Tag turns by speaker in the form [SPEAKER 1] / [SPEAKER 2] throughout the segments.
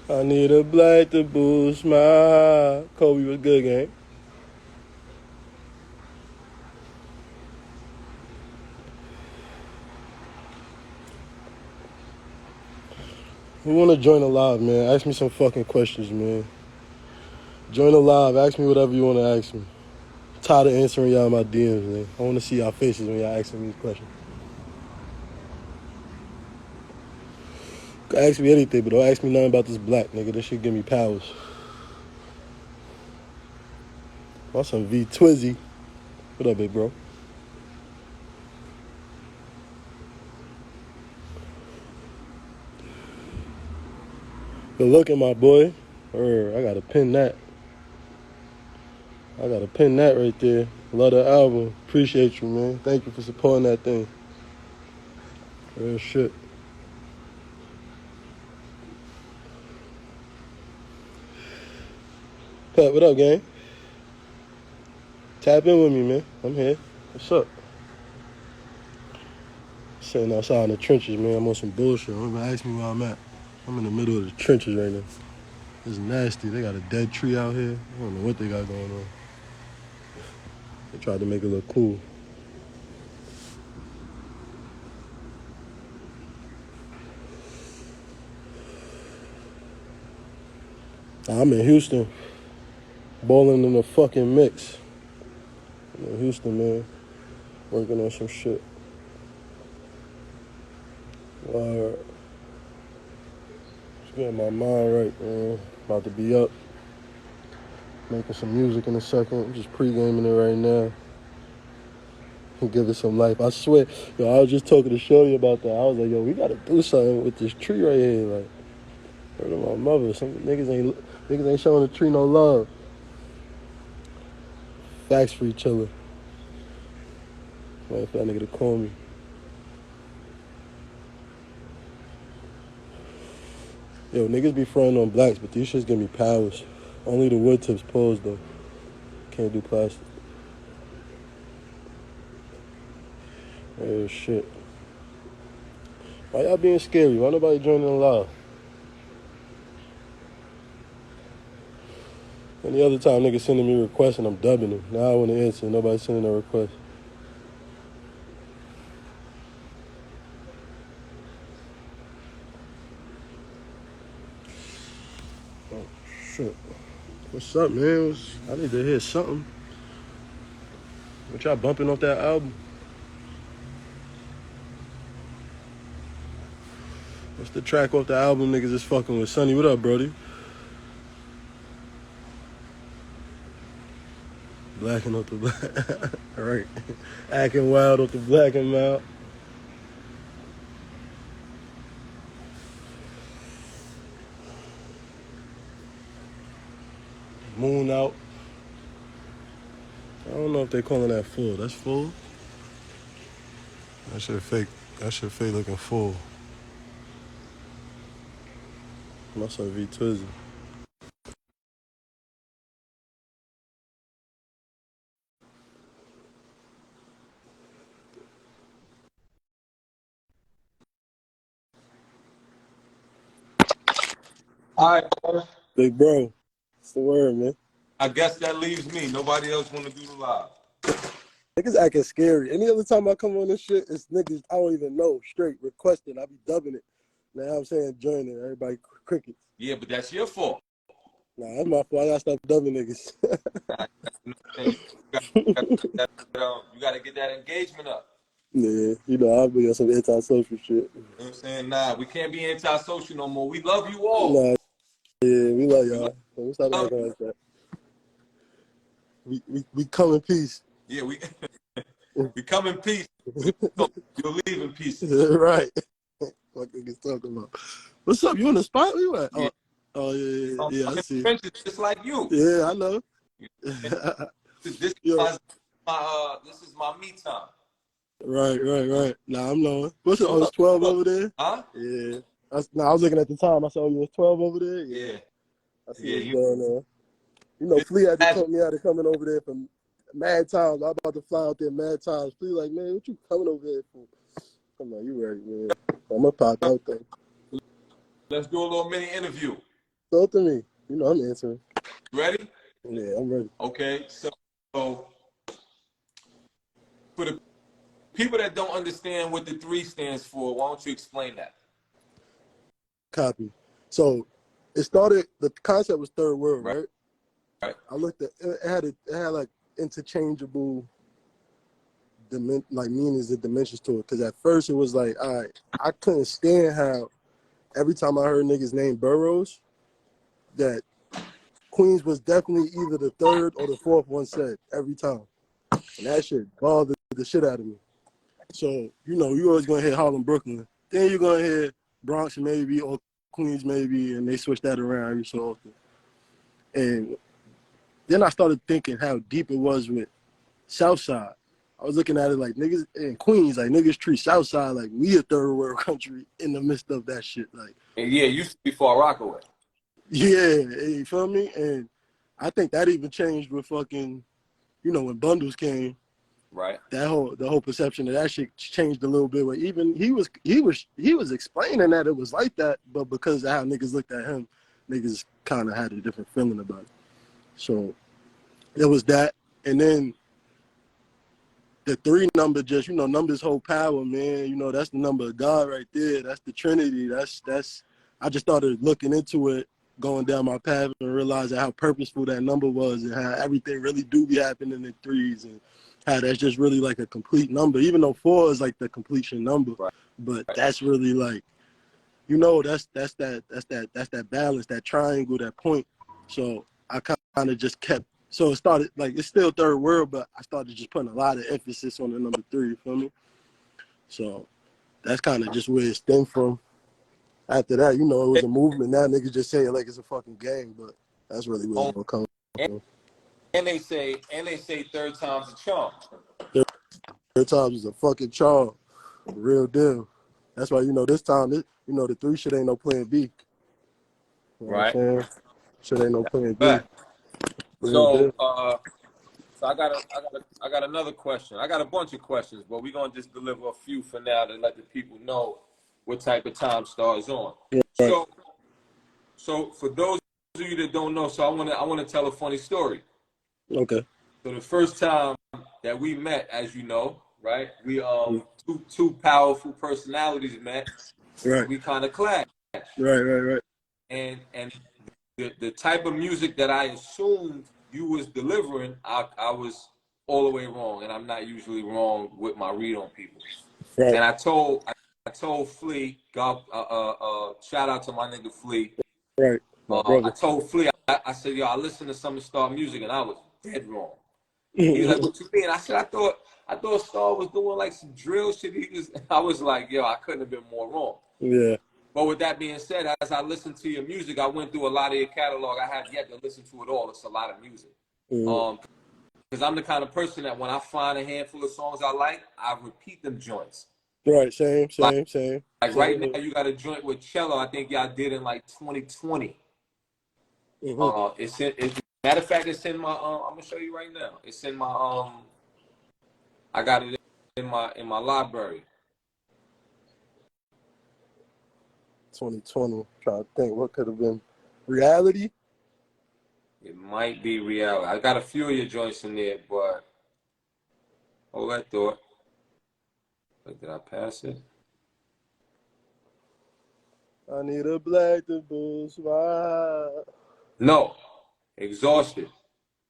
[SPEAKER 1] I need a black to boost my high. Kobe was good, gang. Who wanna join the live, man? Ask me some fucking questions, man. Join the live. Ask me whatever you wanna ask me. I'm tired of answering y'all my DMs, man. I wanna see y'all faces when y'all asking me these questions. Ask me anything, but don't ask me nothing about this black nigga. This shit give me powers. Want some V Twizzy. What up, big bro? Good looking, my boy. I gotta pin that. I gotta pin that right there. Love the album. Appreciate you, man. Thank you for supporting that thing. Real shit. Pat, what up, gang? Tap in with me, man. I'm here. What's up? Sitting outside in the trenches, man. I'm on some bullshit. Don't even ask me where I'm at. I'm in the middle of the trenches right now. It's nasty. They got a dead tree out here. I don't know what they got going on. They tried to make it look cool. I'm in Houston. Balling in the fucking mix. I'm in Houston, man. Working on some shit. Just getting my mind right, man. About to be up. Making some music in a second. I'm just pre-gaming it right now. Give it some life. I swear, I was just talking to Shorty about that. I was like, we gotta do something with this tree right here. Like, word of my mother, some niggas ain't showing the tree no love. Facts for each other. Wait for that nigga to call me. Niggas be fronting on blacks, but these shits give me powers. Only the wood tips pose though. Can't do plastic. Oh shit. Why y'all being scary? Why nobody joining the live? Any other time niggas sending me requests and I'm dubbing them. Now I want to answer. Nobody sending a request. Oh shit. What's up, man? I need to hear something. What y'all bumping off that album? What's the track off the album niggas is fucking with? Sonny, what up, brody? Blacking off the black. All right. Acting wild off the black and mild. Moon out. I don't know if they calling that full. That's full? That shit fake. That shit fake looking full. My son V Twizzy.
[SPEAKER 2] All right,
[SPEAKER 1] Big bro. What's the word, man?
[SPEAKER 2] I guess that leaves me. Nobody else want to do the live.
[SPEAKER 1] Niggas acting scary. Any other time I come on this shit, it's niggas I don't even know. Straight requesting. I be dubbing it. Now I'm saying joining. Everybody crickets.
[SPEAKER 2] Yeah, but that's your fault.
[SPEAKER 1] Nah, that's my fault. I gotta stop dubbing niggas.
[SPEAKER 2] You got to get that engagement up.
[SPEAKER 1] Yeah, I'll be on some anti-social shit.
[SPEAKER 2] You know what I'm saying? Nah, we can't be antisocial no more. We love you all.
[SPEAKER 1] Nah, yeah, we love
[SPEAKER 2] We
[SPEAKER 1] y'all. Don't stop
[SPEAKER 2] love
[SPEAKER 1] acting
[SPEAKER 2] you.
[SPEAKER 1] like that. We come in peace.
[SPEAKER 2] Yeah, we come in peace. You'll leave in pieces.
[SPEAKER 1] Right. What niggas talking about? What's up? You in the spot? Where you at?
[SPEAKER 2] Yeah,
[SPEAKER 1] Yeah, I
[SPEAKER 2] I'm in
[SPEAKER 1] see.
[SPEAKER 2] trenches just like you.
[SPEAKER 1] Yeah, I know. Yo,
[SPEAKER 2] This is my me time.
[SPEAKER 1] right. Nah, I'm knowing. What's it?
[SPEAKER 2] So
[SPEAKER 1] Oh, it's
[SPEAKER 2] look,
[SPEAKER 1] 12 over there?
[SPEAKER 2] huh?
[SPEAKER 1] Yeah. I was looking at the time. I saw you was 12 over there. Yeah.
[SPEAKER 2] Yeah,
[SPEAKER 1] I see
[SPEAKER 2] yeah.
[SPEAKER 1] what's
[SPEAKER 2] You
[SPEAKER 1] going on. Flea had to
[SPEAKER 2] imagine.
[SPEAKER 1] talk me out of coming over there for mad times. I was about to fly out there mad times. Flea like, man, what you coming over here for? Come on, you right, man. I'm going to pop out there.
[SPEAKER 2] Let's do a little mini interview.
[SPEAKER 1] Talk to me. You know I'm answering.
[SPEAKER 2] Ready?
[SPEAKER 1] Yeah, I'm ready.
[SPEAKER 2] Okay. So for the people that don't understand what the 3 stands for, why don't you explain that?
[SPEAKER 1] Copy. So it started. The concept was third world,
[SPEAKER 2] Right.
[SPEAKER 1] right?
[SPEAKER 2] Right.
[SPEAKER 1] I looked at it. It had like interchangeable like meanings and dimensions to it. Because at first it was like, all right, I couldn't stand how every time I heard niggas name boroughs, that Queens was definitely either the third or the fourth one said every time. And that shit bothered the shit out of me. So, you know, you always gonna hear Harlem, Brooklyn. Then you're gonna hear Bronx maybe or Queens maybe, and they switch that around every so often. And then I started thinking how deep it was with Southside. I was looking at it like niggas in Queens, like niggas treat Southside like we a third world country in the midst of that shit. Like,
[SPEAKER 2] And yeah, it used to be Far Rockaway.
[SPEAKER 1] yeah, you feel me? And I think that even changed with fucking, you know, when Bundles came.
[SPEAKER 2] Right.
[SPEAKER 1] The whole perception of that shit changed a little bit. Where even he was explaining that it was like that, but because of how niggas looked at him, niggas kind of had a different feeling about it. So it was that, and then the 3 number, just, you know, numbers hold power, man. You know, that's the number of God right there. That's the Trinity. That's. I just started looking into it, going down my path, and realizing how purposeful that number was, and how everything really do be happening in 3s, and how that's just really like a complete number. Even though 4 is like the completion number,
[SPEAKER 2] Right.
[SPEAKER 1] but that's really like, you know, that's that balance, that triangle, that point. So I kind of just kept. So it started like it's still third world, but I started just putting a lot of emphasis on the number 3. You feel me? So that's kind of just where it stemmed from. After that, you know, it was a movement. Now niggas just say it like it's a fucking game, but that's really where it's gonna come from.
[SPEAKER 2] And they say third time's a charm.
[SPEAKER 1] Third times is a fucking charm, real deal. That's why, you know, this time, you know, the 3 shit ain't no plan B. You know what I'm
[SPEAKER 2] Right.
[SPEAKER 1] saying? Shit ain't no plan B.
[SPEAKER 2] Right.
[SPEAKER 1] Real deal.
[SPEAKER 2] So I got another question. I got a bunch of questions, but we're gonna just deliver a few for now to let the people know what type of time Star is on.
[SPEAKER 1] Right.
[SPEAKER 2] So for those of you that don't know, so I wanna tell a funny story.
[SPEAKER 1] Okay.
[SPEAKER 2] So the first time that we met, as you know, right? We two powerful personalities met,
[SPEAKER 1] Right.
[SPEAKER 2] and we kind of clashed.
[SPEAKER 1] Right.
[SPEAKER 2] And the type of music that I assumed you was delivering, I was all the way wrong, and I'm not usually wrong with my read on people.
[SPEAKER 1] Right.
[SPEAKER 2] And I told Flea, God, shout out to my nigga Flea.
[SPEAKER 1] Right. My brother.
[SPEAKER 2] I told Flea, I said, yo, I listen to some of Star music, and I was dead wrong. He's like, what you mean? I said, I thought Star was doing like some drill shit. I was like, yo, I couldn't have been more wrong.
[SPEAKER 1] Yeah.
[SPEAKER 2] But with that being said, as I listened to your music, I went through a lot of your catalog. I have yet to listen to it all. It's a lot of music. Because I'm the kind of person that when I find a handful of songs I like, I repeat them joints.
[SPEAKER 1] Right. Same.
[SPEAKER 2] Like right now, you got a joint with Cello. I think y'all did in like 2020. Matter of fact, it's in my. I'm gonna show you right now. It's in my. I got it in my library.
[SPEAKER 1] 2020. Trying to think what could have been reality.
[SPEAKER 2] It might be reality. I got a few of your joints in there, but hold that thought. Wait, did I pass it?
[SPEAKER 1] I need a black to boost my.
[SPEAKER 2] No, Exhausted.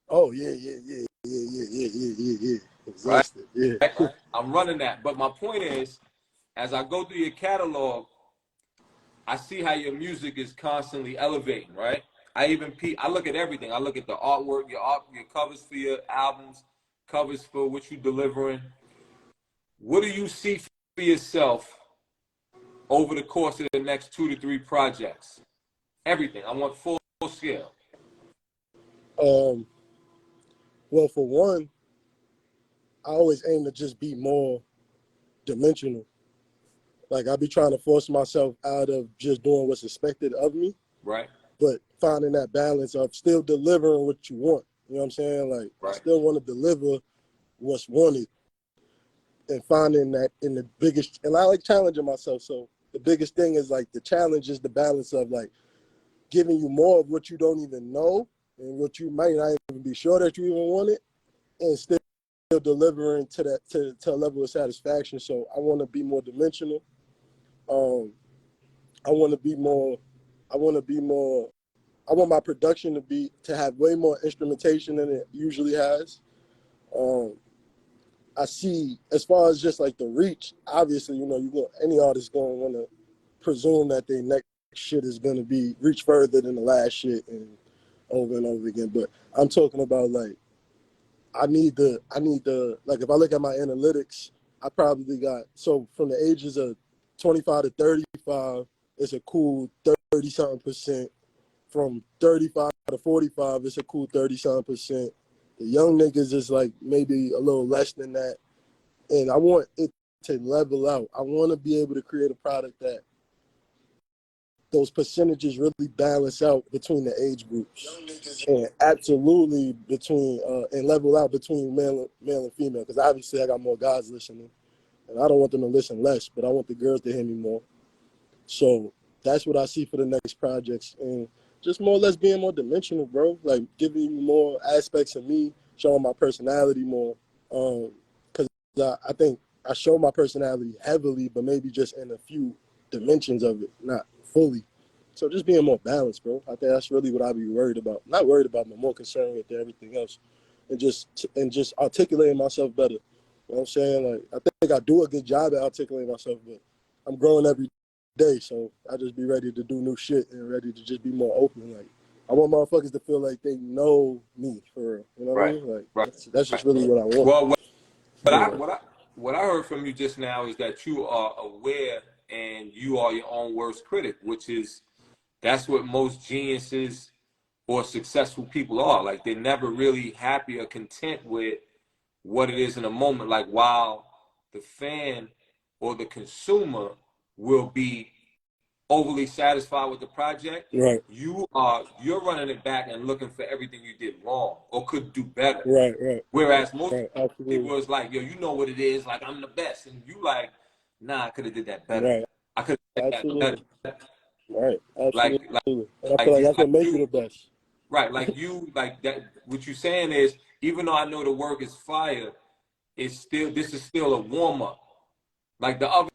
[SPEAKER 1] Oh yeah. Exhausted.
[SPEAKER 2] Right?
[SPEAKER 1] Yeah.
[SPEAKER 2] I'm running that, but my point is, as I go through your catalog, I see how your music is constantly elevating. Right? I look at everything. I look at the artwork, your covers for your albums, covers for what you're delivering. What do you see for yourself over the course of the next 2 to 3 projects? Everything. I want full scale.
[SPEAKER 1] Well, for one, I always aim to just be more dimensional. Like I be trying to force myself out of just doing what's expected of me.
[SPEAKER 2] Right.
[SPEAKER 1] But finding that balance of still delivering what you want. You know what I'm saying? Like
[SPEAKER 2] right.
[SPEAKER 1] I still want to deliver what's wanted. And finding that in the biggest, and I like challenging myself. So the biggest thing is like the challenge is the balance of like giving you more of what you don't even know and what you might not even be sure that you even want it, and still delivering to that to a level of satisfaction. So I want to be more dimensional. I want to be more. I want to be more. I want my production to have way more instrumentation than it usually has. I see, as far as just like the reach, obviously, any artist gonna want to presume that their next shit is gonna be reach further than the last shit and over again. But I'm talking about like I need the like if I look at my analytics, I probably got, so from the ages of 25 to 35, it's a cool 30 something percent. From 35 to 45, it's a cool 30 something percent. The young niggas is like maybe a little less than that. And I want it to level out. I want to be able to create a product that those percentages really balance out between the age groups, and absolutely between and level out between male and female. Because obviously I got more guys listening, and I don't want them to listen less, but I want the girls to hear me more. So that's what I see for the next projects, and just more or less being more dimensional, bro. Like giving you more aspects of me, showing my personality more. Because I think I show my personality heavily, but maybe just in a few dimensions of it, not fully. So just being more balanced, bro. I think that's really what I'd be worried about. Not worried about, but more concerned with everything else, and just articulating myself better. You know what I'm saying? Like I think I do a good job at articulating myself, but I'm growing every day, so I just be ready to do new shit and ready to just be more open. Like I want motherfuckers to feel like they know me for real. You know what I mean? Like that's just really what I want.
[SPEAKER 2] Well,
[SPEAKER 1] Yeah.
[SPEAKER 2] what I heard from you just now is that you are aware and you are your own worst critic, which is that's what most geniuses or successful people are. Like they're never really happy or content with what it is in a moment. Like while the fan or the consumer will be overly satisfied with the project,
[SPEAKER 1] Right.
[SPEAKER 2] you're running it back and looking for everything you did wrong or could do better.
[SPEAKER 1] Right.
[SPEAKER 2] Whereas most
[SPEAKER 1] Absolutely.
[SPEAKER 2] people is like, yo, you know what it is, like I'm the best. And you like, nah, I could have did that better.
[SPEAKER 1] Right.
[SPEAKER 2] I could have did that better.
[SPEAKER 1] Right.
[SPEAKER 2] Like
[SPEAKER 1] Absolutely. And I feel like that's what makes you the best.
[SPEAKER 2] Right, like that. What you're saying is, even though I know the work is fire, this is still a warm up. Like the oven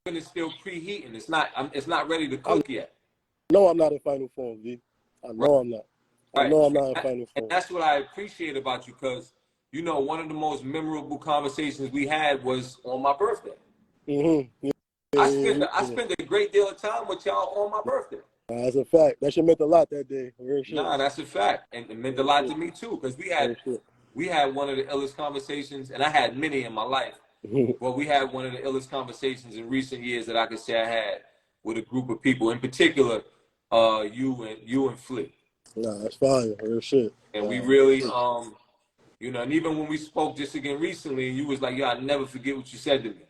[SPEAKER 2] is still preheating. It's not ready to cook yet.
[SPEAKER 1] No, I'm not in final form, V. I know I'm not. I know I'm not in final form.
[SPEAKER 2] And that's what I appreciate about you, because one of the most memorable conversations we had was on my birthday.
[SPEAKER 1] Mm-hmm.
[SPEAKER 2] I spent a great deal of time with y'all on my birthday.
[SPEAKER 1] That's a fact. That shit meant a lot that day.
[SPEAKER 2] Nah, that's a fact, and it meant a lot to me too, because we had one of the illest conversations, and I had many in my life. But we had one of the illest conversations in recent years that I could say I had with a group of people, in particular, you and Flea.
[SPEAKER 1] Nah, that's fire. Real shit.
[SPEAKER 2] And we really, and even when we spoke just again recently, and you was like, yo, I'll never forget what you said to me.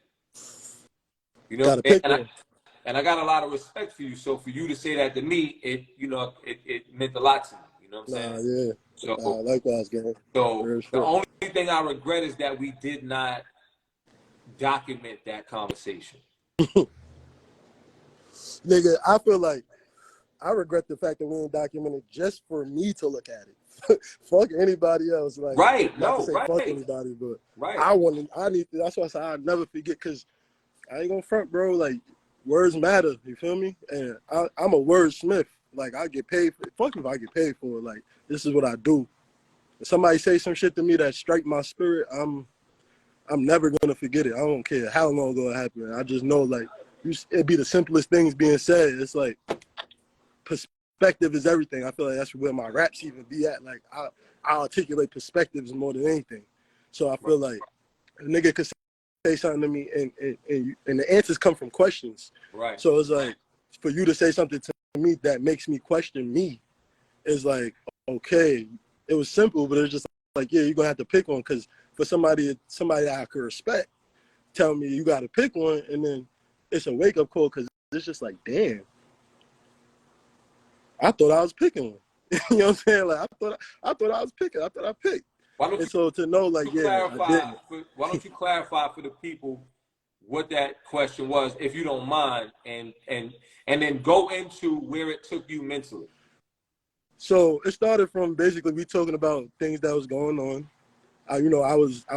[SPEAKER 2] And I got a lot of respect for you. So for you to say that to me, it meant a lot to me. You know what I'm saying?
[SPEAKER 1] Yeah.
[SPEAKER 2] So
[SPEAKER 1] likewise, gang.
[SPEAKER 2] So the only thing I regret is that we did not document that conversation.
[SPEAKER 1] Nigga, I feel like I regret the fact that we didn't document it just for me to look at it. Fuck anybody else. Like,
[SPEAKER 2] right.
[SPEAKER 1] Not
[SPEAKER 2] No,
[SPEAKER 1] to say
[SPEAKER 2] right.
[SPEAKER 1] fuck anybody, but
[SPEAKER 2] right.
[SPEAKER 1] I need to, that's why I said I'll never forget, because I ain't gonna front, bro. Like, words matter, you feel me? And I'm a wordsmith. Like, I get paid for it. Fuck if I get paid for it. Like, this is what I do. If somebody say some shit to me that strike my spirit, I'm never gonna forget it. I don't care how long ago it happened. I just know, like, it'd be the simplest things being said. It's like, perspective is everything. I feel like that's where my raps even be at. Like, I articulate perspectives more than anything. So I feel like a nigga could say something to me, and the answers come from questions.
[SPEAKER 2] Right.
[SPEAKER 1] So it's like, for you to say something to me that makes me question me, is like, okay, it was simple, but it's just like, yeah, you're gonna have to pick one, because for somebody that I could respect, tell me you gotta pick one, and then it's a wake up call, because it's just like, damn, I thought I was picking one. You know what I'm saying? Like, I thought I was picking. I thought I picked. And so to know, like, yeah, I didn't.
[SPEAKER 2] Why don't you clarify for the people what that question was, if you don't mind, and then go into where it took you mentally?
[SPEAKER 1] So it started from basically we talking about things that was going on. I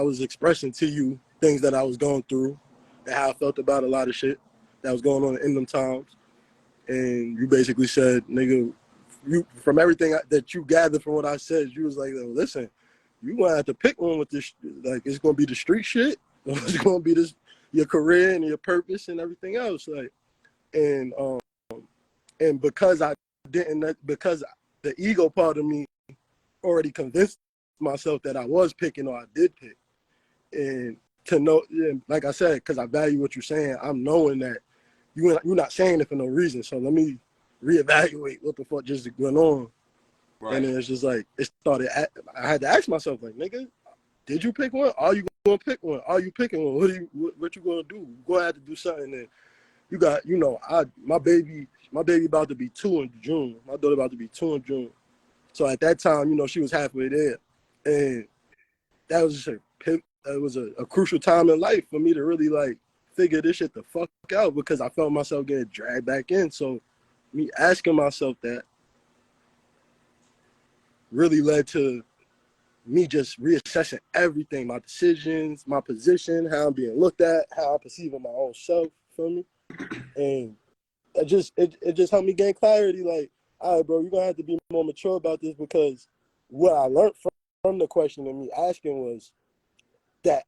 [SPEAKER 1] was expressing to you things that I was going through and how I felt about a lot of shit that was going on in them times. And you basically said, nigga, you from everything that you gathered from what I said, you was like, listen, you gonna have to pick one with this. Like, it's gonna be the street shit, or it's gonna be this your career and your purpose and everything else. Like, and because I didn't, because the ego part of me already convinced myself that I was picking or I did pick, and to know, like I said, because I value what you're saying, I'm knowing that you're not saying it for no reason. So let me reevaluate what the fuck just went on.
[SPEAKER 2] Right.
[SPEAKER 1] And then it's just like, it started, I had to ask myself, like, nigga, did you pick one? Are you going to pick one? Are you picking one? What you going to do? You're going to have to do something. And you got, my baby about to be 2 in June. My daughter about to be 2 in June. So at that time, she was halfway there. And that was just a crucial time in life for me to really like figure this shit the fuck out, because I felt myself getting dragged back in. So me asking myself that really led to me just reassessing everything, my decisions, my position, how I'm being looked at, how I'm perceiving my own self, feel me? And it just helped me gain clarity, like, all right, bro, you're gonna have to be more mature about this, because what I learned from the question and me asking was that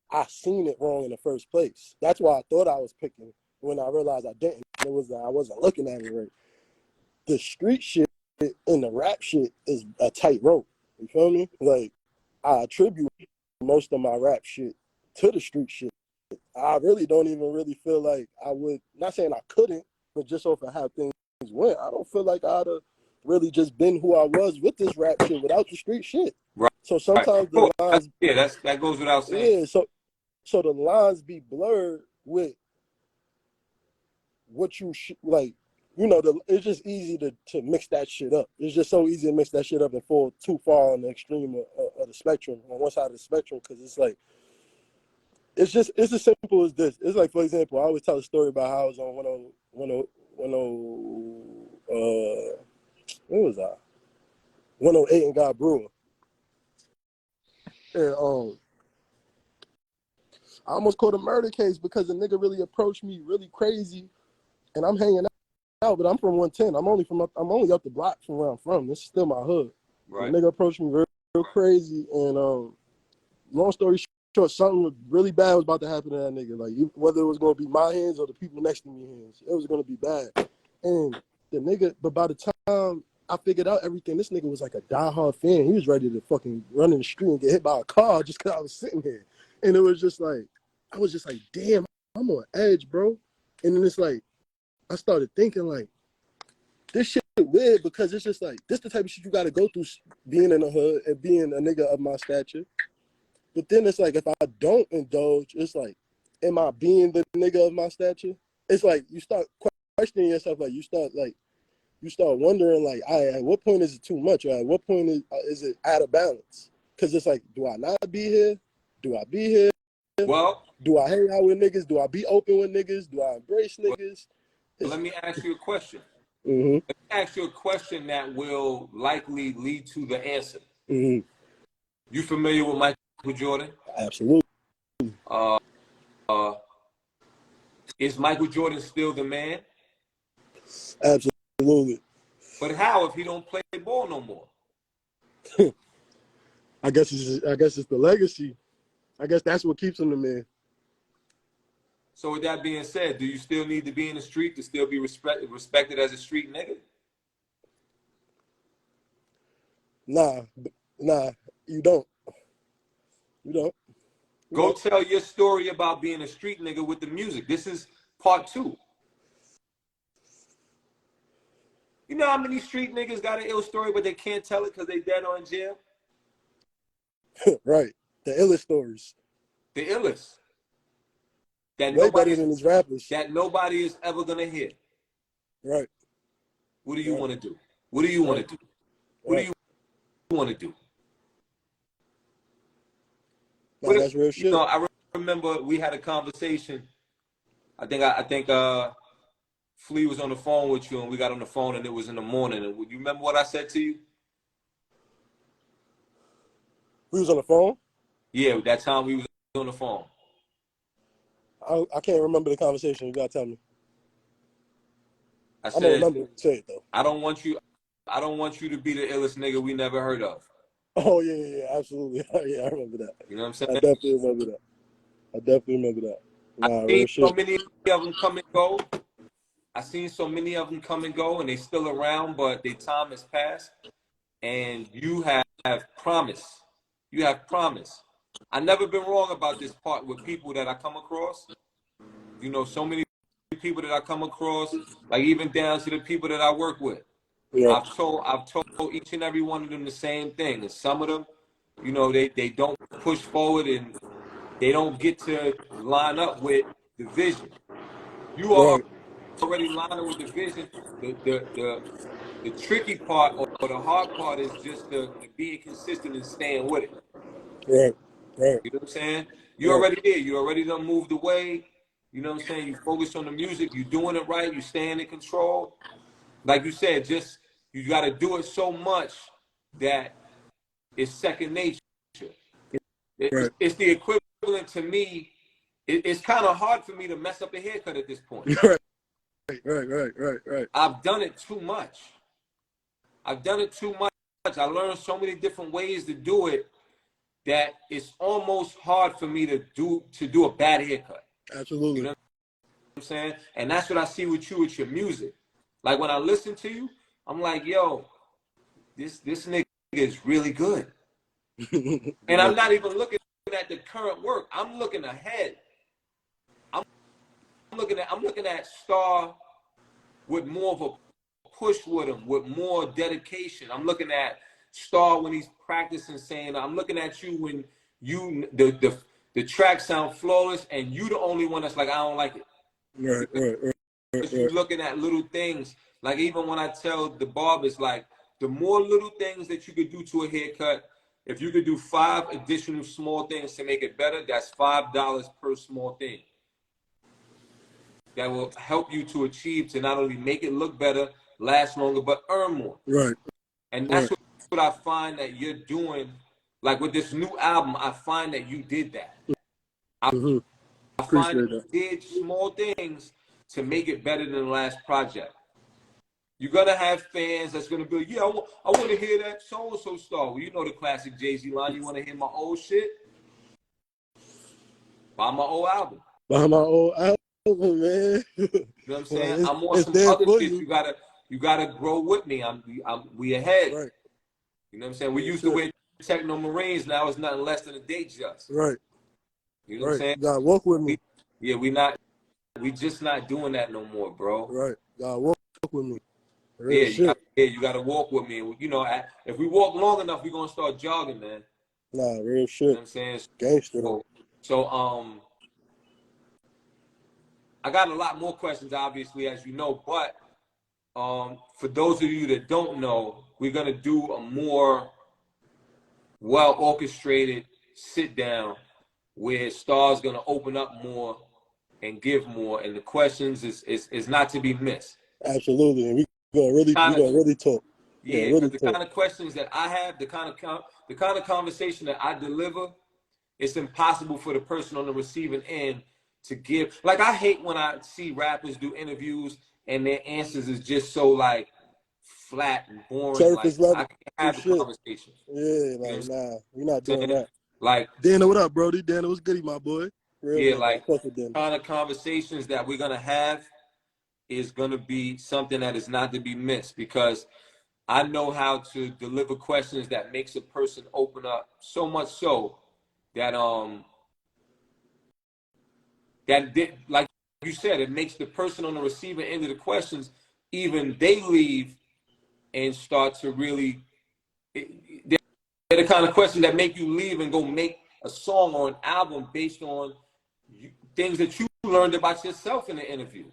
[SPEAKER 1] I seen it wrong in the first place. That's why I thought I was picking when I realized I didn't. It was that I wasn't looking at it right. The street shit and the rap shit is a tight rope. You feel me? Like, I attribute most of my rap shit to the street shit. I really don't even really feel like I would, not saying I couldn't, but just off of how things went, I don't feel like I'd have really just been who I was with this rap shit without the street shit.
[SPEAKER 2] Right.
[SPEAKER 1] So sometimes
[SPEAKER 2] Right.
[SPEAKER 1] the lines,
[SPEAKER 2] That goes without saying.
[SPEAKER 1] yeah, so the lines be blurred with what you like. It's just easy to mix that shit up. It's just so easy to mix that shit up and fall too far on the extreme of the spectrum, on one side of the spectrum, because it's like, it's as simple as this. It's like, for example, I always tell a story about how I was on 10, what was I? 108 and got Brewer. And I almost caught a murder case because a nigga really approached me really crazy, and I'm hanging out, but I'm from 110. I'm only up the block from where I'm from. This is still my hood.
[SPEAKER 2] Right.
[SPEAKER 1] The nigga approached me real crazy, and long story short, something really bad was about to happen to that nigga. Like, whether it was gonna be my hands or the people next to me hands, it was gonna be bad. And the nigga, but by the time I figured out everything, this nigga was like a diehard fan. He was ready to fucking run in the street and get hit by a car just because I was sitting here. And it was just like, I was just like, damn, I'm on edge, bro. And then it's like, I started thinking like, this shit weird, because it's just like, this the type of shit you got to go through being in the hood and being a nigga of my stature. But then it's like, if I don't indulge, it's like, am I being the nigga of my stature? It's like, you start questioning yourself. Like, you start wondering, like, at what point is it too much? Or at what point is it out of balance? Because it's like, do I not be here? Do I be here?
[SPEAKER 2] Well,
[SPEAKER 1] Do I hang out with niggas? Do I be open with niggas? Do I embrace niggas?
[SPEAKER 2] let me ask you a question.
[SPEAKER 1] Mm-hmm.
[SPEAKER 2] Let me ask you a question that will likely lead to the answer.
[SPEAKER 1] Mm-hmm.
[SPEAKER 2] You familiar with Michael Jordan?
[SPEAKER 1] Absolutely.
[SPEAKER 2] Uh, is Michael Jordan still the man?
[SPEAKER 1] Absolutely.
[SPEAKER 2] But how if he don't play ball no more?
[SPEAKER 1] I guess it's the legacy. I guess that's what keeps him the man.
[SPEAKER 2] So with that being said, do you still need to be in the street to still be respected as a street nigga?
[SPEAKER 1] Nah, you don't. You don't. You
[SPEAKER 2] Go
[SPEAKER 1] don't.
[SPEAKER 2] tell your story about being a street nigga with the music. This is part 2. You know how many street niggas got an ill story, but they can't tell it because they dead or in jail?
[SPEAKER 1] Right. The illest stories.
[SPEAKER 2] The illest. That
[SPEAKER 1] Way better than his rappers.
[SPEAKER 2] nobody is ever gonna hear.
[SPEAKER 1] Right.
[SPEAKER 2] What do you want to do? What do you want to do? What do you want to do?
[SPEAKER 1] Nah, that's real shit.
[SPEAKER 2] I remember we had a conversation. I think Flea was on the phone with you and we got on the phone and it was in the morning. And you remember what I said to you?
[SPEAKER 1] We was on the phone?
[SPEAKER 2] Yeah, that time we was on the phone.
[SPEAKER 1] I can't remember the conversation. You gotta tell me.
[SPEAKER 2] I
[SPEAKER 1] I don't
[SPEAKER 2] said,
[SPEAKER 1] remember what you said though.
[SPEAKER 2] I don't want you to be the illest nigga we never heard of.
[SPEAKER 1] Oh yeah, absolutely. Yeah, I remember that.
[SPEAKER 2] You know what I'm
[SPEAKER 1] I
[SPEAKER 2] saying?
[SPEAKER 1] definitely remember that. Nah,
[SPEAKER 2] I've
[SPEAKER 1] real
[SPEAKER 2] seen so
[SPEAKER 1] shit.
[SPEAKER 2] many of them come and go. I've seen so many of them come and go, and they still around, but their time has passed. And you have promise. You have promise. I've never been wrong about this part with people that I come across. You know, so many people that I come across, like even down to the people that I work with.
[SPEAKER 1] Yeah,
[SPEAKER 2] I've told each and every one of them the same thing. And some of them, you know, they don't push forward and they don't get to line up with the vision. You are
[SPEAKER 1] right,
[SPEAKER 2] already lining with the vision. The tricky part or the hard part is just the being consistent and staying with it.
[SPEAKER 1] right, right,
[SPEAKER 2] You know what I'm saying? You
[SPEAKER 1] right,
[SPEAKER 2] already did. You already done moved away. You know what I'm saying? You focus on the music. You doing it right. You staying in control. Like you said, just you got to do it so much that it's second nature.
[SPEAKER 1] right,
[SPEAKER 2] It's the equivalent to me. It's kind of hard for me to mess up a haircut at this point.
[SPEAKER 1] right, right.
[SPEAKER 2] I've done it too much. I've done it too much. I learned so many different ways to do it that it's almost hard for me to do a bad haircut.
[SPEAKER 1] Absolutely.
[SPEAKER 2] You know what I'm saying? And that's what I see with you with your music. Like when I listen to you, I'm like, yo, this nigga is really good. And I'm not even looking at the current work. I'm looking ahead. I'm looking at Star with more of a push with him, with more dedication. I'm looking at Star when he's practicing, saying, I'm looking at you when the track sound flawless and you the only one that's like, I don't like it.
[SPEAKER 1] Right.
[SPEAKER 2] You're looking at little things. Like even when I tell the barbers, like the more little things that you could do to a haircut, if you could do 5 additional small things to make it better, that's $5 per small thing. That will help you to achieve to not only make it look better, last longer, but earn more.
[SPEAKER 1] Right.
[SPEAKER 2] And that's what I find that you're doing. Like with this new album, I find that you did that. I find that you did small things to make it better than the last project. You're going to have fans that's going to be like, yeah, I want to hear that so-and-so Star. Well, you know the classic Jay-Z line, you want to hear my old shit? Buy my old album.
[SPEAKER 1] Buy my old album, man.
[SPEAKER 2] You know what I'm saying?
[SPEAKER 1] Well,
[SPEAKER 2] I'm on some other shit. You gotta grow with me. We ahead.
[SPEAKER 1] Right.
[SPEAKER 2] You know what I'm saying? We used to wear Techno Marines. Now it's nothing less than a Datejust.
[SPEAKER 1] Right.
[SPEAKER 2] You know what I'm saying?
[SPEAKER 1] You gotta walk with me.
[SPEAKER 2] We just not doing that no more, bro.
[SPEAKER 1] Right. You gotta walk with me.
[SPEAKER 2] You gotta walk with me. You know, if we walk long enough, we're gonna start jogging, man.
[SPEAKER 1] Nah, real shit.
[SPEAKER 2] You know what I'm saying?
[SPEAKER 1] Gangster.
[SPEAKER 2] So I got a lot more questions, obviously, as you know, but for those of you that don't know, we're gonna do a more well-orchestrated sit-down where Star's gonna open up more and give more, and the questions is not to be missed.
[SPEAKER 1] Absolutely, and we gonna really talk.
[SPEAKER 2] Yeah, really the kind of questions that I have, the kind of conversation that I deliver, it's impossible for the person on the receiving end to give. Like I hate when I see rappers do interviews and their answers is just so like flat and boring.
[SPEAKER 1] Surface level.
[SPEAKER 2] I can't have the conversation.
[SPEAKER 1] Yeah, like nah, we're not doing that.
[SPEAKER 2] Like
[SPEAKER 1] Dana, what up, Brody? Dana, what's goody, my boy?
[SPEAKER 2] Like kind of conversations that we're gonna have is gonna be something that is not to be missed, because I know how to deliver questions that makes a person open up, so much so that like you said, it makes the person on the receiving end of the questions, even they leave and start to really, they're the kind of questions that make you leave and go make a song or an album based on things that you learned about yourself in the interview.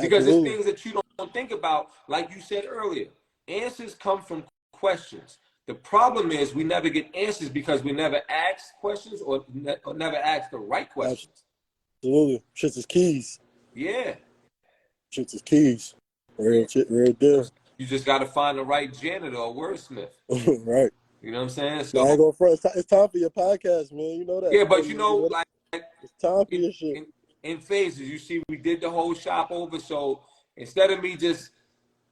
[SPEAKER 2] Because it's things that you don't think about, like you said earlier. Answers come from questions. The problem is we never get answers because we never ask questions or never ask the right questions.
[SPEAKER 1] Absolutely. Shit's is keys.
[SPEAKER 2] Yeah.
[SPEAKER 1] shits is keys. Real shit, real deal.
[SPEAKER 2] You just got to find the right janitor or wordsmith.
[SPEAKER 1] Right.
[SPEAKER 2] You know what I'm saying?
[SPEAKER 1] Now, I
[SPEAKER 2] So
[SPEAKER 1] ain't going front. It's time for your podcast, man. You know that.
[SPEAKER 2] yeah, but you know, like
[SPEAKER 1] it's time for
[SPEAKER 2] in,
[SPEAKER 1] your shit.
[SPEAKER 2] in phases, you see, we did the whole shop over. So instead of me just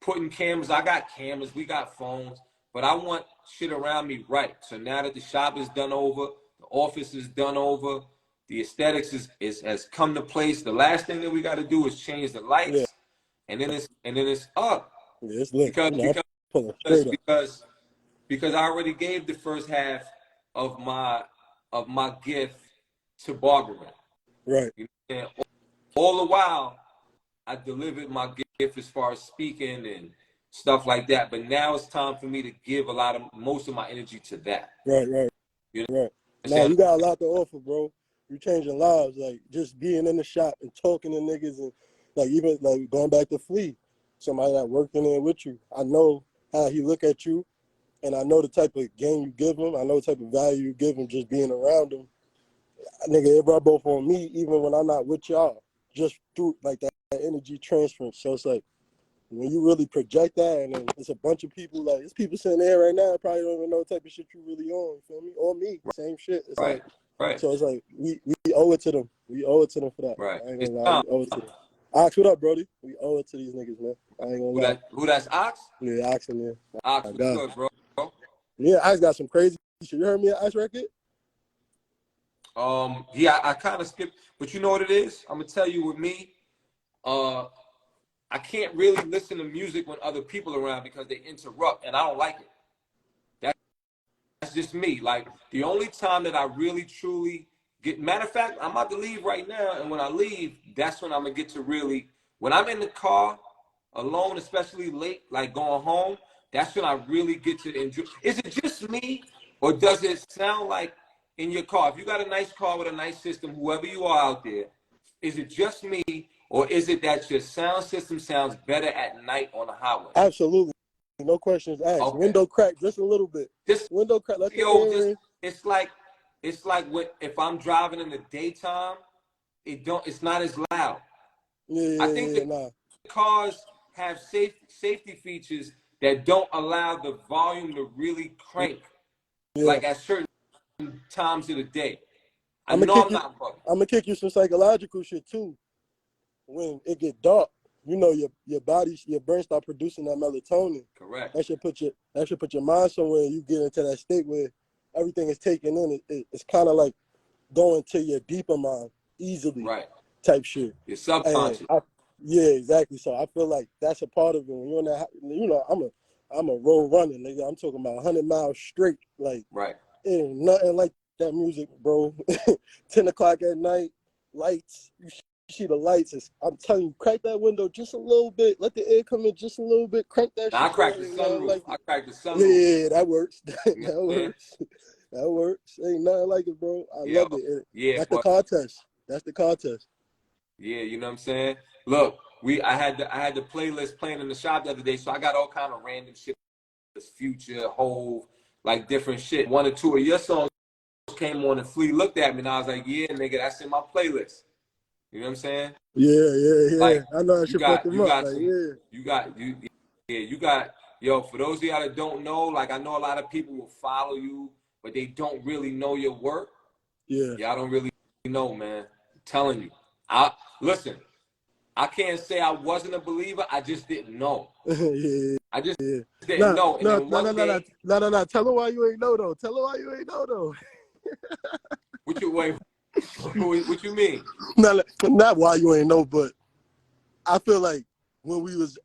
[SPEAKER 2] putting cameras, I got cameras, we got phones, but I want shit around me right. So now that the shop is done over, the office is done over, the aesthetics has come to place. The last thing that we got to do is change the lights, and then it's up.
[SPEAKER 1] Yeah, it's lit.
[SPEAKER 2] Because,
[SPEAKER 1] you know,
[SPEAKER 2] because, because because I already gave the first half of my gift to barbering.
[SPEAKER 1] Right.
[SPEAKER 2] You know, and all the while I delivered my gift as far as speaking and stuff like that. But now it's time for me to give most of my energy to that.
[SPEAKER 1] Right.
[SPEAKER 2] You know?
[SPEAKER 1] Right. Now you got a lot to offer, bro. You're changing lives, like just being in the shop and talking to niggas, and like even like going back to Flea, somebody that working there with you. I know how he look at you, and I know the type of game you give him. I know the type of value you give him just being around him. Nigga, it rub off on me even when I'm not with y'all, just through like that energy transference. So it's like when you really project that, and then it's a bunch of people, like there's people sitting there right now probably don't even know what type of shit you really on. You feel me? Or me, same shit. It's
[SPEAKER 2] right.
[SPEAKER 1] So it's like we owe it to them. We owe it to them for that.
[SPEAKER 2] Right.
[SPEAKER 1] I ain't gonna lie, we owe it to them. Ox, what up, Brody? We owe it to these niggas, man. I ain't gonna lie.
[SPEAKER 2] Who that's Ox?
[SPEAKER 1] Yeah, Ox in there.
[SPEAKER 2] Ox, what's good, bro?
[SPEAKER 1] Yeah, Ox got some crazy shit. You heard me at Ox record?
[SPEAKER 2] Yeah, I kind of skipped, but you know what it is? I'm gonna tell you with me, I can't really listen to music when other people are around because they interrupt, and I don't like it. That's just me. Like the only time that I really truly get, matter of fact, I'm about to leave right now, and when I leave, that's when I'm gonna get to really. When I'm in the car alone, especially late, like going home, that's when I really get to enjoy. Is it just me, or does it sound like in your car? If you got a nice car with a nice system, whoever you are out there, is it just me, or is it that your sound system sounds better at night on the highway?
[SPEAKER 1] Absolutely. No questions asked. Okay. Window crack just a little bit.
[SPEAKER 2] Just
[SPEAKER 1] window crack.
[SPEAKER 2] It's like if I'm driving in the daytime, it's not as loud.
[SPEAKER 1] Yeah,
[SPEAKER 2] I think cars have safety features that don't allow the volume to really crank like at certain times of the day. I'm
[SPEAKER 1] gonna kick you some psychological shit too. When it get dark, you know your brain start producing that melatonin.
[SPEAKER 2] Correct.
[SPEAKER 1] That should put your mind somewhere, and you get into that state where everything is taken in. It's kind of like going to your deeper mind easily.
[SPEAKER 2] Right.
[SPEAKER 1] Type shit.
[SPEAKER 2] Your subconscious.
[SPEAKER 1] Yeah, exactly. So I feel like that's a part of it. When you're in that, you know, I'm a road runner, nigga. I'm talking about 100 miles straight. Like,
[SPEAKER 2] right.
[SPEAKER 1] Ain't nothing like that music, bro. 10 o'clock at night, lights. You see the lights. I'm telling you, crack that window just a little bit. Let the air come in just a little bit. Crank that shit.
[SPEAKER 2] I crack the sunroof. I crack the sunroof.
[SPEAKER 1] Yeah, that works. That works. That works. Ain't nothing like it, bro. I love it.
[SPEAKER 2] Yeah,
[SPEAKER 1] that's the contest. That's the contest.
[SPEAKER 2] Yeah, you know what I'm saying? Look, I had the playlist playing in the shop the other day, so I got all kind of random shit. Future, Hove, like different shit. One or two of your songs came on and Flea looked at me and I was like, yeah, nigga, that's in my playlist. You know what I'm saying?
[SPEAKER 1] Yeah.
[SPEAKER 2] Like,
[SPEAKER 1] I know that shit fuck him up.
[SPEAKER 2] You got, yo, for those of y'all that don't know, like I know a lot of people will follow you, but they don't really know your work.
[SPEAKER 1] Yeah.
[SPEAKER 2] Y'all don't really know, man. I'm telling you. Listen, I can't say I wasn't a believer. I just didn't know.
[SPEAKER 1] Yeah.
[SPEAKER 2] I just didn't know.
[SPEAKER 1] No. Tell her why you ain't know, though.
[SPEAKER 2] What you mean?
[SPEAKER 1] Not why you ain't know, but I feel like when we was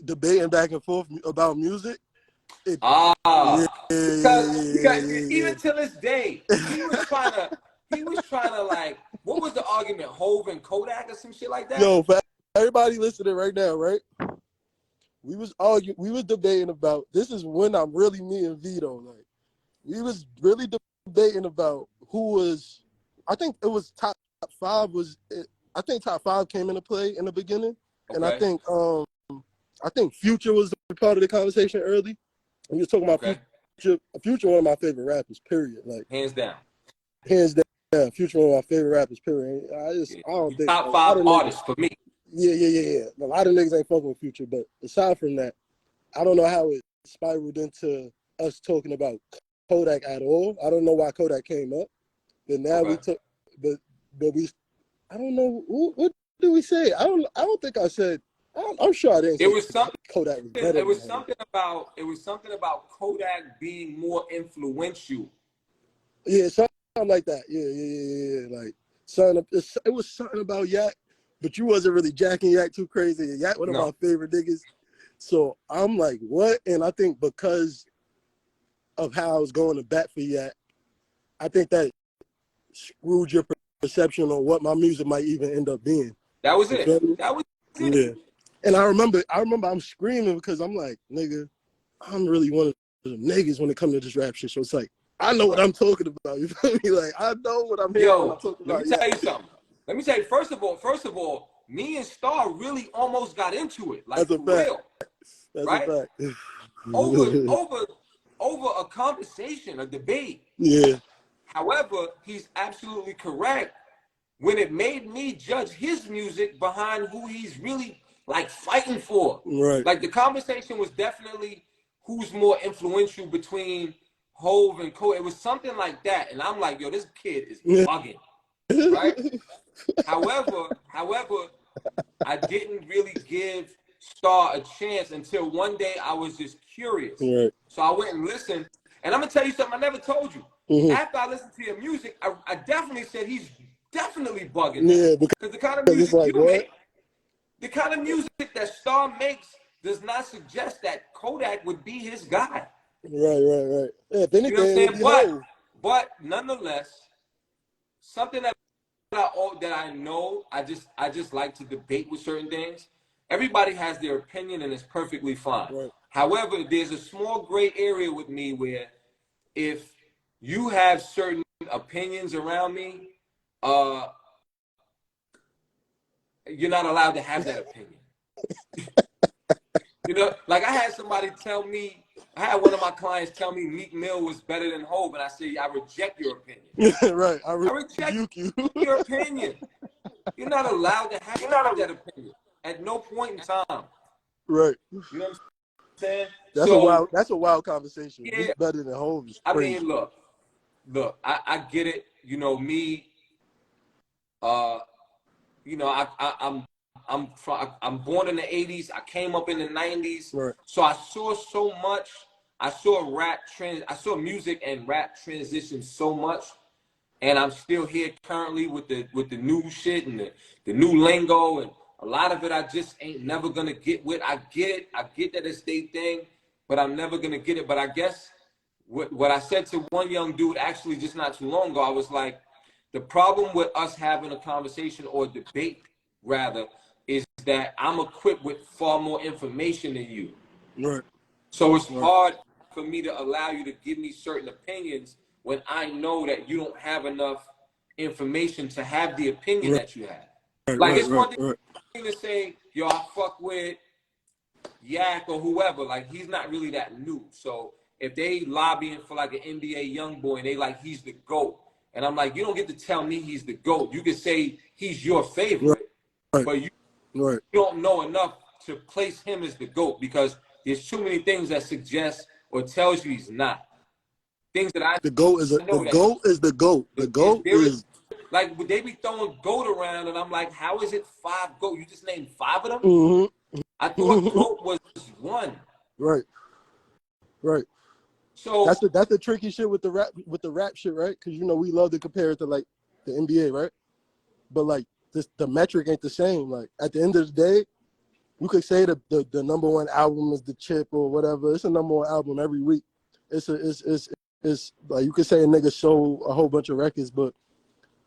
[SPEAKER 1] debating back and forth about music.
[SPEAKER 2] Because even to this day, he was trying to like, what was the argument? Hove and Kodak or some shit like that?
[SPEAKER 1] Yo, for everybody listening right now, right? We was debating about, this is when I'm really me and Vito, like, we was really debating about who was, I think it was top five top five came into play in the beginning. Okay. And I think Future was a part of the conversation early. And you was talking about Future, one of my favorite rappers, period. Like
[SPEAKER 2] hands down.
[SPEAKER 1] Future, one of my favorite rappers, period. I don't think
[SPEAKER 2] top five artists for me.
[SPEAKER 1] Yeah. A lot of niggas ain't fucking with Future, but aside from that, I don't know how it spiraled into us talking about Kodak at all. I don't know why Kodak came up, but now we took, but we, I don't know what did we say. I don't think I said. I'm sure I didn't say
[SPEAKER 2] It was something.
[SPEAKER 1] Kodak was better.
[SPEAKER 2] It was something about Kodak being more influential.
[SPEAKER 1] Yeah, something like that. Yeah. Like something. It was something about Yak, but you wasn't really jacking Yak too crazy. Yak one of my favorite niggas. So I'm like, what? And I think because of how I was going to bat for Yak, I think that screwed your perception on what my music might even end up being.
[SPEAKER 2] That was it. That was it.
[SPEAKER 1] Yeah. And I remember I'm screaming because I'm like, nigga, I'm really one of the niggas when it comes to this rap shit. So it's like, I know what I'm talking about. You feel me? Like, I know what I'm hearing when I'm talking about.
[SPEAKER 2] Let me tell you something. Let me tell you, first of all, me and Star really almost got into it. Like, for real.
[SPEAKER 1] That's
[SPEAKER 2] right?
[SPEAKER 1] a fact.
[SPEAKER 2] over a conversation, a debate.
[SPEAKER 1] Yeah.
[SPEAKER 2] However, he's absolutely correct when it made me judge his music behind who he's really like fighting for.
[SPEAKER 1] Right.
[SPEAKER 2] Like the conversation was definitely who's more influential between Hove and Cole. It was something like that. And I'm like, yo, this kid is bugging. Right? However, I didn't really give Star a chance until one day I was just curious.
[SPEAKER 1] Right.
[SPEAKER 2] So I went and listened. And I'm gonna tell you something I never told you. After I listened to your music, I definitely said he's definitely bugging.
[SPEAKER 1] Yeah,
[SPEAKER 2] because the kind of music
[SPEAKER 1] like,
[SPEAKER 2] you make, the kind of music that Star makes does not suggest that Kodak would be his guy.
[SPEAKER 1] Right. Yeah, if anything,
[SPEAKER 2] you know what I'm saying? But nonetheless, something that I know, I just like to debate with certain things. Everybody has their opinion and it's perfectly fine.
[SPEAKER 1] Right.
[SPEAKER 2] However, there's a small gray area with me where if you have certain opinions around me, you're not allowed to have that opinion. You know, like I had one of my clients tell me Meek Mill was better than Hov, and I say, I reject your opinion.
[SPEAKER 1] Right. I
[SPEAKER 2] reject your opinion. You're not allowed to have that opinion at no point in time.
[SPEAKER 1] Right.
[SPEAKER 2] You know what I'm saying?
[SPEAKER 1] That's a wild conversation.
[SPEAKER 2] Yeah.
[SPEAKER 1] Meek better than Hov is
[SPEAKER 2] I
[SPEAKER 1] crazy.
[SPEAKER 2] mean, look, I get it. You know, me, you know, I'm born in the 80s. I came up in the 90s.
[SPEAKER 1] Right.
[SPEAKER 2] So I saw so much. I saw music and rap transition so much. And I'm still here currently with the new shit and the new lingo, and a lot of it I just ain't never gonna get with. I get it. I get that it's their thing, but I'm never gonna get it. But I guess what I said to one young dude actually just not too long ago, I was like, the problem with us having a conversation or debate rather is that I'm equipped with far more information than you.
[SPEAKER 1] Right.
[SPEAKER 2] So it's hard for me to allow you to give me certain opinions when I know that you don't have enough information to have the opinion that you have. Like it's one thing to say, yo, I fuck with Yak or whoever. Like he's not really that new. So if they lobbying for like an NBA young boy and they like he's the GOAT, and I'm like, you don't get to tell me he's the GOAT. You can say he's your favorite, but you don't know enough to place him as the GOAT because there's too many things that suggest or tells you he's not. Things that
[SPEAKER 1] the GOAT is the GOAT is the GOAT. The GOAT is
[SPEAKER 2] like they be throwing GOAT around, and I'm like, how is it 5 GOAT? You just named 5 of them?
[SPEAKER 1] Mm-hmm.
[SPEAKER 2] I thought GOAT was 1.
[SPEAKER 1] Right. So that's the tricky shit with the rap shit, right? Because you know we love to compare it to like the NBA, right? But like the metric ain't the same. Like at the end of the day, you could say the number one album is the Chip or whatever. It's a number one album every week. It's like you could say a nigga sold a whole bunch of records, but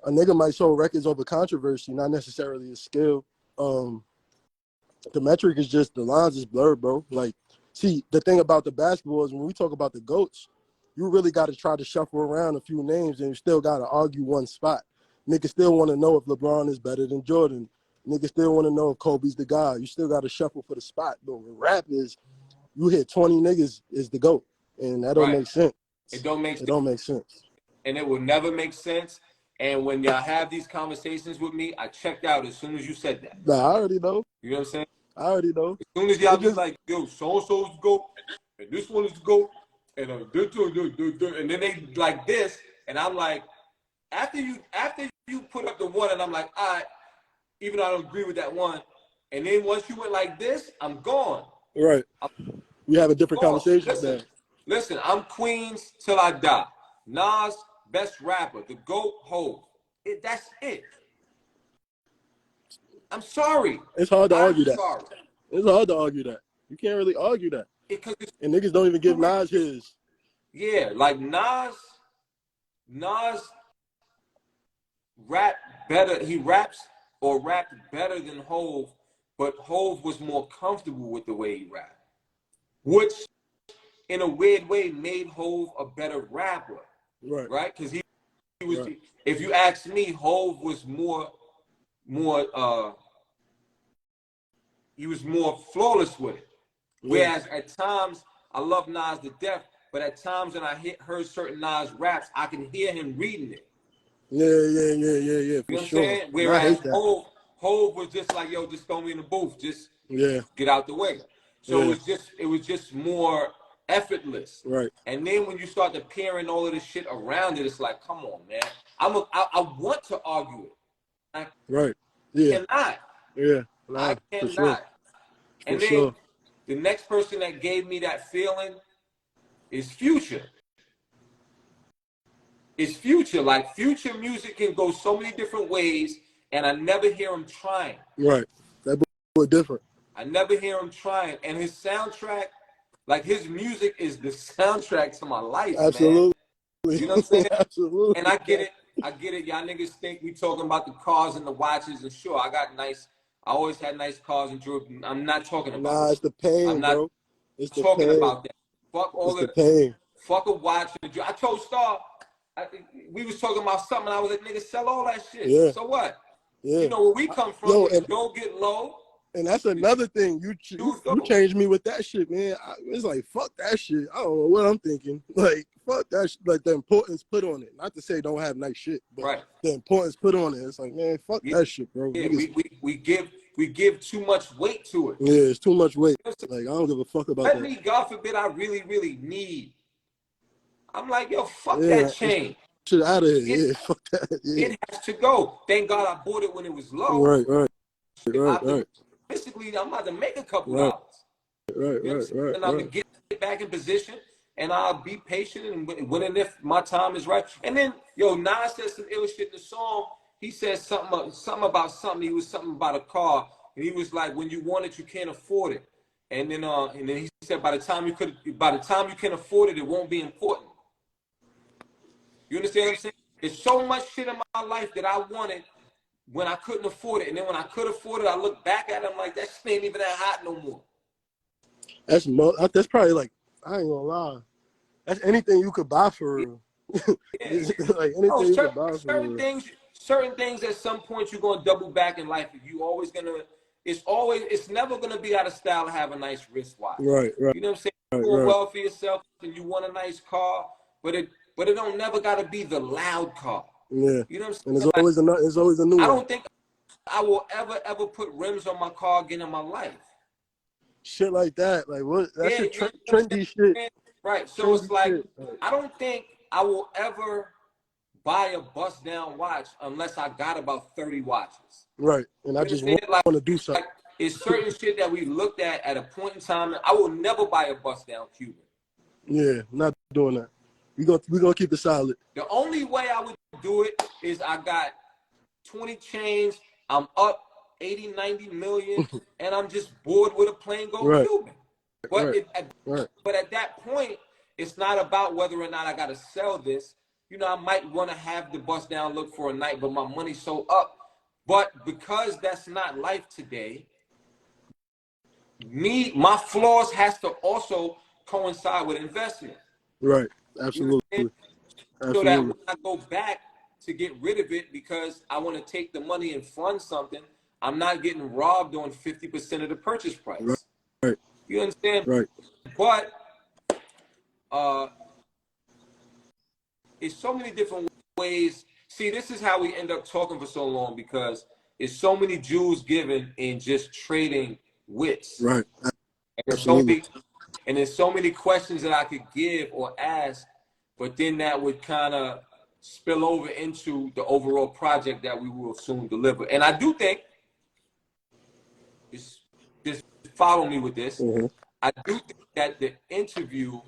[SPEAKER 1] a nigga might sold records over controversy, not necessarily a skill. The metric is just the lines is blurred, bro. Like, see, the thing about the basketball is when we talk about the GOATs, you really got to try to shuffle around a few names and you still got to argue one spot. Niggas still want to know if LeBron is better than Jordan. Niggas still want to know if Kobe's the guy. You still got to shuffle for the spot. But with rap is, you hit 20 niggas is the GOAT. And that don't make sense.
[SPEAKER 2] It don't make
[SPEAKER 1] sense.
[SPEAKER 2] And it will never make sense And when y'all have these conversations with me, I checked out as soon as you said that.
[SPEAKER 1] Nah, I already know.
[SPEAKER 2] You know what I'm saying?
[SPEAKER 1] I already know.
[SPEAKER 2] As soon as y'all be like, yo, so-and-so's the GOAT, and this one is the GOAT, and and then they like this, and I'm like, after you put up the one, and I'm like, all right, even though I don't agree with that one, and then once you went like this, I'm gone.
[SPEAKER 1] Right. We have a different conversation now.
[SPEAKER 2] Listen, I'm Queens till I die. Nas, best rapper. The GOAT, Hov. That's it. I'm sorry.
[SPEAKER 1] It's hard to argue that.
[SPEAKER 2] Sorry.
[SPEAKER 1] It's hard to argue that. You can't really argue that. And niggas don't even give Nas his.
[SPEAKER 2] Yeah, like Nas rap better. He raps or rapped better than Hov, but Hov was more comfortable with the way he rapped, which in a weird way made Hov a better rapper. Right? Because he was. Right. If you ask me, Hov was more. He was more flawless with it. Whereas at times, I love Nas to death, but at times when I heard certain Nas raps, I can hear him reading it.
[SPEAKER 1] Yeah,
[SPEAKER 2] you know what I'm saying? Whereas Hov was just like, yo, just throw me in the booth, just get out the way. So it was just more effortless.
[SPEAKER 1] Right.
[SPEAKER 2] And then when you start to pairing all of this shit around it, it's like, come on, man. I want to argue it.
[SPEAKER 1] Right. Yeah.
[SPEAKER 2] Cannot.
[SPEAKER 1] Yeah.
[SPEAKER 2] Nah, I cannot.
[SPEAKER 1] Sure.
[SPEAKER 2] And then the next person that gave me that feeling is Future. It's Future. Like, Future music can go so many different ways, and I never hear him trying.
[SPEAKER 1] Right. That boy different.
[SPEAKER 2] I never hear him trying. And his soundtrack, like, his music is the soundtrack to my life,
[SPEAKER 1] Absolutely.
[SPEAKER 2] Man. You know what I'm saying?
[SPEAKER 1] Absolutely.
[SPEAKER 2] And I get it. Y'all niggas think we talking about the cars and the watches, and sure, I always had nice cars and jewelry. I'm not talking about
[SPEAKER 1] that. Nah, it's the pain,
[SPEAKER 2] I'm not
[SPEAKER 1] bro. It's the
[SPEAKER 2] talking
[SPEAKER 1] pain.
[SPEAKER 2] about that. Fuck all
[SPEAKER 1] it's the pain.
[SPEAKER 2] Fuck a watch and jewelry. I told Star, we was talking about something. I was like, nigga, sell all that shit.
[SPEAKER 1] Yeah.
[SPEAKER 2] So what?
[SPEAKER 1] Yeah.
[SPEAKER 2] You know where we come from. Don't get low.
[SPEAKER 1] And that's another thing. You changed me with that shit, man. It's like, fuck that shit. I don't know what I'm thinking. Like, fuck that shit. Like, the importance put on it. Not to say don't have nice shit, but the importance put on it. It's like, man, fuck that shit, bro.
[SPEAKER 2] Yeah, we give too much weight to it.
[SPEAKER 1] Yeah, it's too much weight. Like, I don't give a fuck about that.
[SPEAKER 2] Let me, God forbid, I really, really need. I'm like, yo, fuck that chain.
[SPEAKER 1] Shit out of here. Fuck that. Yeah.
[SPEAKER 2] It has to go. Thank God I bought it when it was low.
[SPEAKER 1] Right.
[SPEAKER 2] Basically, I'm about to make a couple dollars.
[SPEAKER 1] Right.
[SPEAKER 2] And I'm gonna get back in position, and I'll be patient and when and if my time is right. And then, yo, Nas said some ill shit in the song. He said something about something. He was something about a car, and he was like, "When you want it, you can't afford it." And then he said, "By the time you can afford it, it won't be important." You understand what I'm saying? There's so much shit in my life that I wanted when I couldn't afford it. And then when I could afford it, I look back at it, I'm like, that shit ain't even that hot no more.
[SPEAKER 1] That's probably like, I ain't gonna lie. That's anything you could buy for real. Like anything you could buy for real.
[SPEAKER 2] Certain things at some point you're gonna double back in life. You always gonna, it's never gonna be out of style to have a nice wristwatch.
[SPEAKER 1] Right.
[SPEAKER 2] You know what I'm saying? You're doing well for yourself and you want a nice car, but it don't never gotta be the loud car.
[SPEAKER 1] Yeah.
[SPEAKER 2] You know what I'm saying?
[SPEAKER 1] And there's always a new one.
[SPEAKER 2] I don't think I will ever put rims on my car again in my life.
[SPEAKER 1] Shit like that. Like what? That's trendy shit.
[SPEAKER 2] Right. So it's like, I don't think I will ever buy a bust down watch unless I got about 30 watches.
[SPEAKER 1] Right. And I just want to do something.
[SPEAKER 2] Like, it's certain shit that we looked at a point in time. I will never buy a bust down Cuban.
[SPEAKER 1] Yeah, not doing that. We're gonna keep it solid.
[SPEAKER 2] The only way I would do it is I got 20 chains, I'm up 80, 90 million, and I'm just bored with a plain gold Cuban. But at that point, it's not about whether or not I gotta sell this. You know, I might want to have the bust down look for a night, but my money's so up. But because that's not life today, my flaws has to also coincide with investment.
[SPEAKER 1] Right. Absolutely.
[SPEAKER 2] So that when I go back to get rid of it because I want to take the money and fund something, I'm not getting robbed on 50% of the purchase price.
[SPEAKER 1] Right.
[SPEAKER 2] You understand?
[SPEAKER 1] Right.
[SPEAKER 2] But it's so many different ways. See, this is how we end up talking for so long because it's so many jewels given in just trading wits.
[SPEAKER 1] Right.
[SPEAKER 2] And
[SPEAKER 1] Absolutely.
[SPEAKER 2] there's so many questions that I could give or ask, but then that would kind of spill over into the overall project that we will soon deliver. And I do think, just follow me with this, I do think that the interview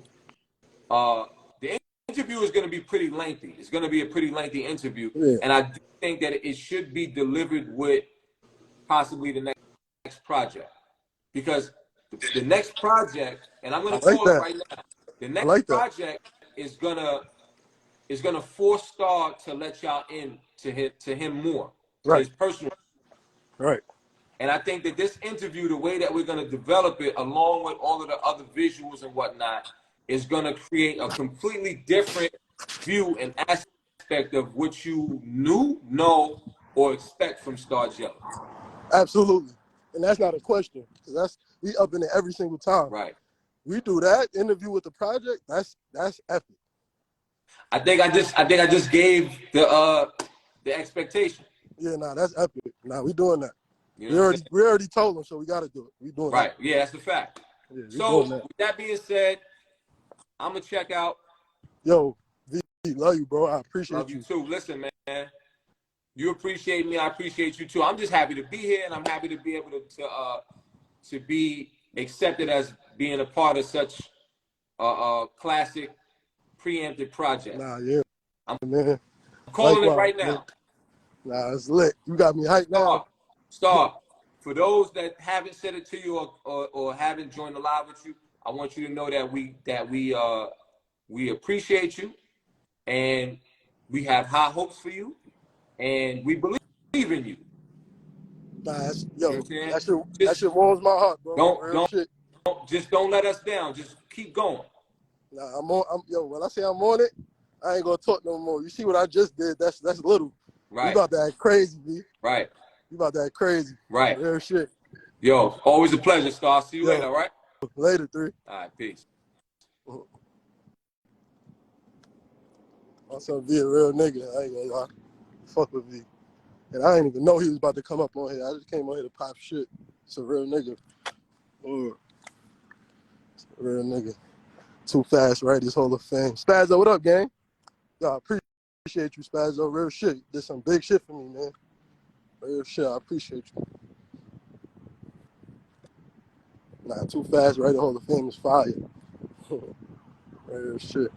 [SPEAKER 2] is going to be pretty lengthy. It's going to be a pretty lengthy interview.
[SPEAKER 1] Yeah.
[SPEAKER 2] And I do think that it should be delivered with possibly the next project. Because the next project, and I'm going to call it right now, the next project is gonna force Star to let y'all in to him more, to his personal.
[SPEAKER 1] Right.
[SPEAKER 2] And I think that this interview, the way that we're going to develop it, along with all of the other visuals and whatnot, is going to create a completely different view and aspect of what you know, or expect from Star Jelly.
[SPEAKER 1] Absolutely. And that's not a question. Because we up in it every single time.
[SPEAKER 2] Right.
[SPEAKER 1] We do that interview with the project, that's epic.
[SPEAKER 2] I think I just gave the expectation.
[SPEAKER 1] Yeah, that's epic. We doing that.
[SPEAKER 2] You know
[SPEAKER 1] we already told them, so we got to do it. We doing
[SPEAKER 2] right.
[SPEAKER 1] that.
[SPEAKER 2] Yeah, that's the fact.
[SPEAKER 1] Yeah,
[SPEAKER 2] so with that being said, I'm gonna check out.
[SPEAKER 1] Yo, V, love you, bro. I appreciate you.
[SPEAKER 2] Love you too. Listen, man. You appreciate me. I appreciate you too. I'm just happy to be here, and I'm happy to be able to be accepted as being a part of such a classic preempted project.
[SPEAKER 1] Yeah, man.
[SPEAKER 2] I'm calling it right now.
[SPEAKER 1] Man. It's lit. You got me hyped now.
[SPEAKER 2] Star. For those that haven't said it to you or haven't joined the live with you, I want you to know that we appreciate you, and we have high hopes for you, and we believe in you.
[SPEAKER 1] That shit warms my heart, bro.
[SPEAKER 2] Don't let us down. Just keep going.
[SPEAKER 1] When I say I'm on it, I ain't gonna talk no more. You see what I just did? That's little.
[SPEAKER 2] Right.
[SPEAKER 1] You about to act crazy, B.
[SPEAKER 2] Right.
[SPEAKER 1] You about to act crazy.
[SPEAKER 2] Right.
[SPEAKER 1] Real shit.
[SPEAKER 2] Yo, always a pleasure, Star. See you later, all right?
[SPEAKER 1] Later, 3.
[SPEAKER 2] All right, peace.
[SPEAKER 1] My son V a real nigga. I ain't gonna lie. Fuck with V. And I didn't even know he was about to come up on here. I just came on here to pop shit. It's a real nigga. It's a real nigga. Too fast, right? This Hall of Fame. Spazzo, what up, gang? Yo, I appreciate you, Spazzo. Real shit. You did some big shit for me, man. Real shit. I appreciate you. Too fast, right? The Hall of Fame is fire. Real shit.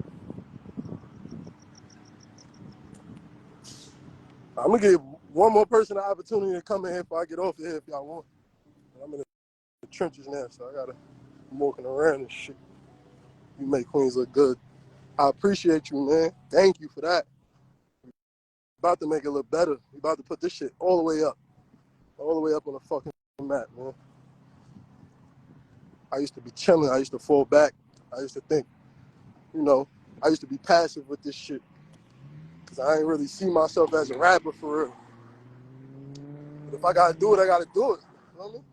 [SPEAKER 1] I'm gonna give one more person an opportunity to come in here before I get off here if y'all want. I'm in the trenches now, so I'm walking around and shit. You make Queens look good. I appreciate you, man. Thank you for that. About to make it look better. We about to put this shit all the way up on the fucking map, man. I used to be chilling. I used to fall back. I used to think, I used to be passive with this shit. Because I ain't really see myself as a rapper for real. But if I gotta do it, I gotta do it. You know what I mean?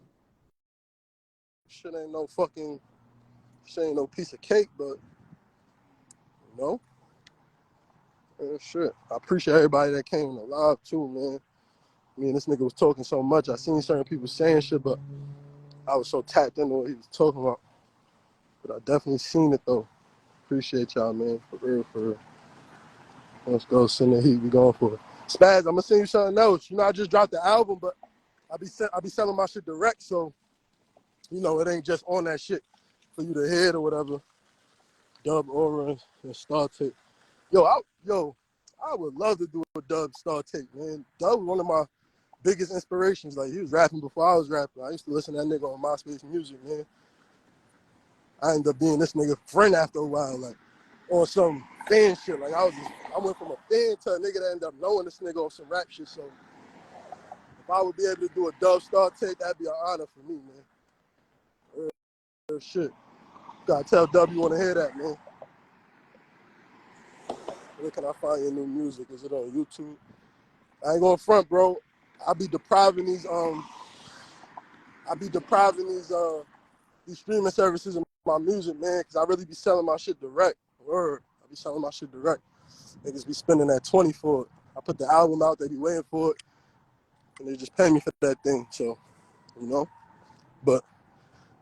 [SPEAKER 1] Shit ain't no piece of cake, but, shit. I appreciate everybody that came alive too, man. Me and this nigga was talking so much. I seen certain people saying shit, but I was so tapped into what he was talking about. But I definitely seen it though. Appreciate y'all, man. For real. Let's go send the heat. We going for it. Spaz, I'm gonna send you something else. I just dropped the album, but I be selling my shit direct, so it ain't just on that shit for you to hear it or whatever. Dub Aura and Star Tape. Yo, I would love to do a Dub Star Tape, man. Dub was one of my biggest inspirations. Like, he was rapping before I was rapping. I used to listen to that nigga on MySpace Music, man. I ended up being this nigga friend after a while, like, on some fan shit. Like, I went from a fan to a nigga that ended up knowing this nigga on some rap shit. So if I would be able to do a Dub Star Tape, that'd be an honor for me, man. Real shit. Gotta tell Dub you want to hear that, man. Where can I find your new music? Is it on YouTube? I ain't going front, bro. I be depriving these streaming services of my music, man, because I really be selling my shit direct. Word. I be selling my shit direct. Niggas be spending that 20 for it. I put the album out, they be waiting for it, and they just pay me for that thing. So, you know. But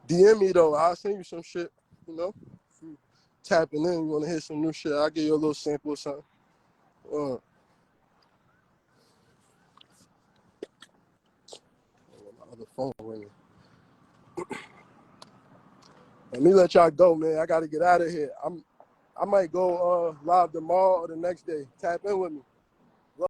[SPEAKER 1] DM me though, I'll send you some shit, you know. If you tapping in, you wanna hear some new shit, I'll give you a little sample or something. My other phone ringing. Let me let y'all go, man. I gotta get out of here. I might go live tomorrow or the next day. Tap in with me.